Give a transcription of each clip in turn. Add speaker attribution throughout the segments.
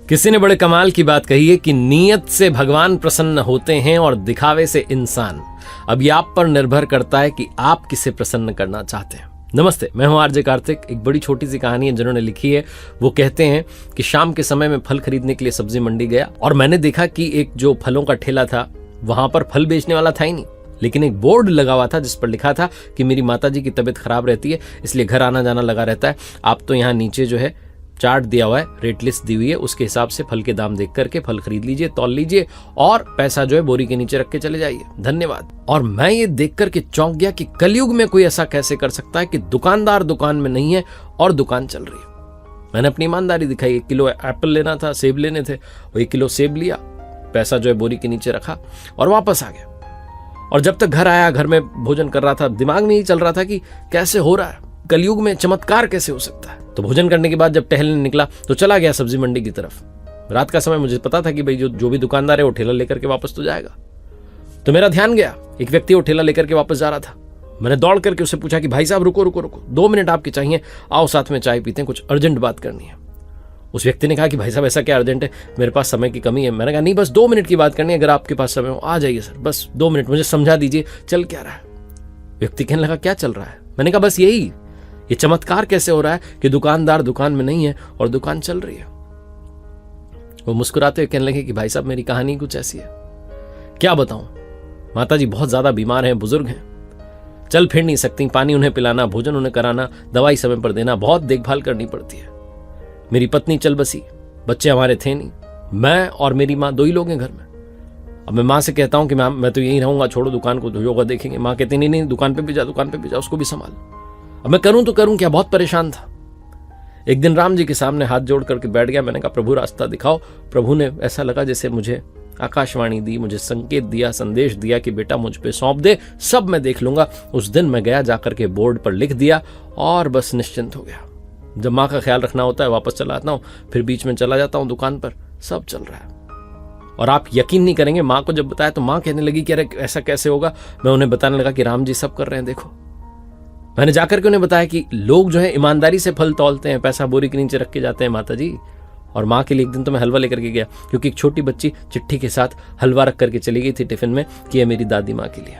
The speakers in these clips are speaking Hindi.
Speaker 1: किसी ने बड़े कमाल की बात कही है कि नीयत से भगवान प्रसन्न होते हैं और दिखावे से इंसान। अब ये आप पर निर्भर करता है कि आप किसे प्रसन्न करना चाहते हैं। नमस्ते, मैं हूं आरजे कार्तिक। एक बड़ी छोटी सी कहानी है जिन्होंने लिखी है। वो कहते हैं कि शाम के समय में फल खरीदने के लिए सब्जी मंडी गया और मैंने देखा कि एक जो फलों का ठेला था वहां पर फल बेचने वाला था ही नहीं, लेकिन एक बोर्ड लगा हुआ था जिस पर लिखा था कि मेरी माताजी की तबीयत खराब रहती है, इसलिए घर आना जाना लगा रहता है। आप तो यहाँ नीचे जो है चार्ट दिया हुआ है, रेट लिस्ट दी हुई है, उसके हिसाब से फल के दाम देख करके फल खरीद लीजिए, तौल लीजिए और पैसा जो है बोरी के नीचे रख के चले जाइए, धन्यवाद। और मैं ये देख करके चौंक गया कि कलयुग में कोई ऐसा कैसे कर सकता है कि दुकानदार दुकान में नहीं है और दुकान चल रही है। मैंने अपनी ईमानदारी दिखाई। 1 किलो एप्पल लेना था, सेब लेने थे, वो 1 किलो सेब लिया, पैसा जो है बोरी के नीचे रखा और वापस आ गया। और जब तक घर आया, घर में भोजन कर रहा था, दिमाग में ही चल रहा था कि कैसे हो रहा है, कलयुग में चमत्कार कैसे हो सकता है। तो भोजन करने के बाद जब टहलने निकला तो चला गया सब्जी मंडी की तरफ। रात का समय, मुझे पता था कि भाई जो भी दुकानदार है वो ठेला लेकर के वापस तो जाएगा। तो मेरा ध्यान गया, एक व्यक्ति वो ठेला लेकर के वापस जा रहा था। मैंने दौड़ करके उससे पूछा कि भाई साहब रुको रुको रुको, 2 मिनट आपके चाहिए, आओ साथ में चाय पीते हैं, कुछ अर्जेंट बात करनी है। उस व्यक्ति ने कहा कि भाई साहब ऐसा क्या अर्जेंट है, मेरे पास समय की कमी है। मैंने कहा नहीं, बस 2 मिनट की बात करनी है, अगर आपके पास समय हो आ जाइए सर, बस 2 मिनट मुझे समझा दीजिए चल क्या रहा है। व्यक्ति कहने लगा क्या चल रहा है। मैंने कहा बस यही, ये चमत्कार कैसे हो रहा है कि दुकानदार दुकान में नहीं है और दुकान चल रही है। वो मुस्कुराते हुए कहने लगे कि भाई साहब मेरी कहानी कुछ ऐसी है, क्या बताऊं, माताजी बहुत ज्यादा बीमार हैं, बुजुर्ग हैं, चल फिर नहीं सकती, पानी उन्हें पिलाना, भोजन उन्हें कराना, दवाई समय पर देना, बहुत देखभाल करनी पड़ती है। मेरी पत्नी चल बसी, बच्चे हमारे थे नहीं, मैं और मेरी माँ 2 ही लोग हैं घर में। अब मैं माँ से कहता हूँ कि मैं तो यहीं रहूंगा, छोड़ो दुकान को, योगा देखेंगे। माँ कहती नहीं नहीं, दुकान पे भी जा, दुकान पे भी जा, उसको भी संभाल। अब मैं करूं तो करूं क्या, बहुत परेशान था। एक दिन राम जी के सामने हाथ जोड़ करके बैठ गया। मैंने कहा प्रभु रास्ता दिखाओ। प्रभु ने ऐसा लगा जैसे मुझे आकाशवाणी दी, मुझे संकेत दिया, संदेश दिया कि बेटा मुझ पे सौंप दे, सब मैं देख लूंगा। उस दिन मैं गया, जाकर के बोर्ड पर लिख दिया और बस निश्चिंत हो गया। जब माँ का ख्याल रखना होता है वापस चला आता हूँ, फिर बीच में चला जाता हूँ दुकान पर, सब चल रहा है। और आप यकीन नहीं करेंगे, माँ को जब बताया तो माँ कहने लगी कि अरे ऐसा कैसे होगा। मैं उन्हें बताने लगा कि राम जी सब कर रहे हैं, देखो। मैंने जाकर के उन्हें बताया कि लोग जो है ईमानदारी से फल तौलते हैं, पैसा बोरी के नीचे रख के जाते हैं माता जी। और माँ के लिए एक दिन तो मैं हलवा लेकर के गया, क्योंकि एक छोटी बच्ची चिट्ठी के साथ हलवा रख करके चली गई थी टिफिन में कि यह मेरी दादी माँ के लिए।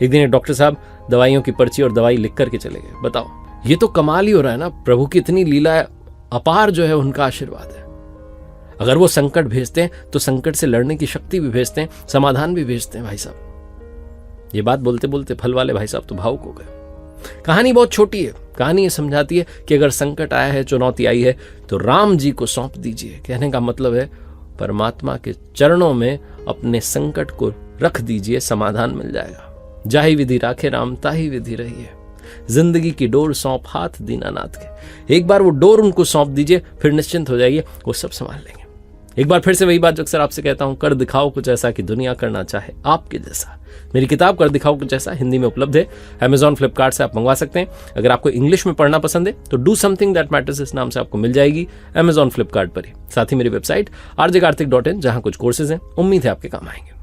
Speaker 1: एक दिन एक डॉक्टर साहब दवाइयों की पर्ची और दवाई लिख करके चले गए। बताओ, ये तो कमाल ही हो रहा है ना। प्रभु की इतनी लीला है, अपार जो है उनका आशीर्वाद है। अगर वो संकट भेजते हैं तो संकट से लड़ने की शक्ति भी भेजते हैं, समाधान भी भेजते हैं। भाई साहब ये बात बोलते बोलते फल वाले भाई साहब तो भावुक हो गए। कहानी बहुत छोटी है, कहानी ये समझाती है कि अगर संकट आया है, चुनौती आई है, तो राम जी को सौंप दीजिए। कहने का मतलब है परमात्मा के चरणों में अपने संकट को रख दीजिए, समाधान मिल जाएगा। जाहि विधि राखे राम ताहि विधि रही है, जिंदगी की डोर सौंप हाथ दीनानाथ के। एक बार वो डोर उनको सौंप दीजिए, फिर निश्चिंत हो जाइए, वो सब संभाल लेंगे। एक बार फिर से वही बात जो अक्सर आपसे कहता हूं, कर दिखाओ कुछ ऐसा कि दुनिया करना चाहे आपके जैसा। मेरी किताब कर दिखाओ कुछ ऐसा हिंदी में उपलब्ध है, Amazon फ्लिपकार्ट से आप मंगवा सकते हैं। अगर आपको इंग्लिश में पढ़ना पसंद है तो डू समथिंग दैट मैटर्स इस नाम से आपको मिल जाएगी Amazon फ्लिपकार्ट पर ही। साथ ही मेरी वेबसाइट rjkartik.in, जहां कुछ कोर्सेज हैं, उम्मीद है आपके काम आएंगे।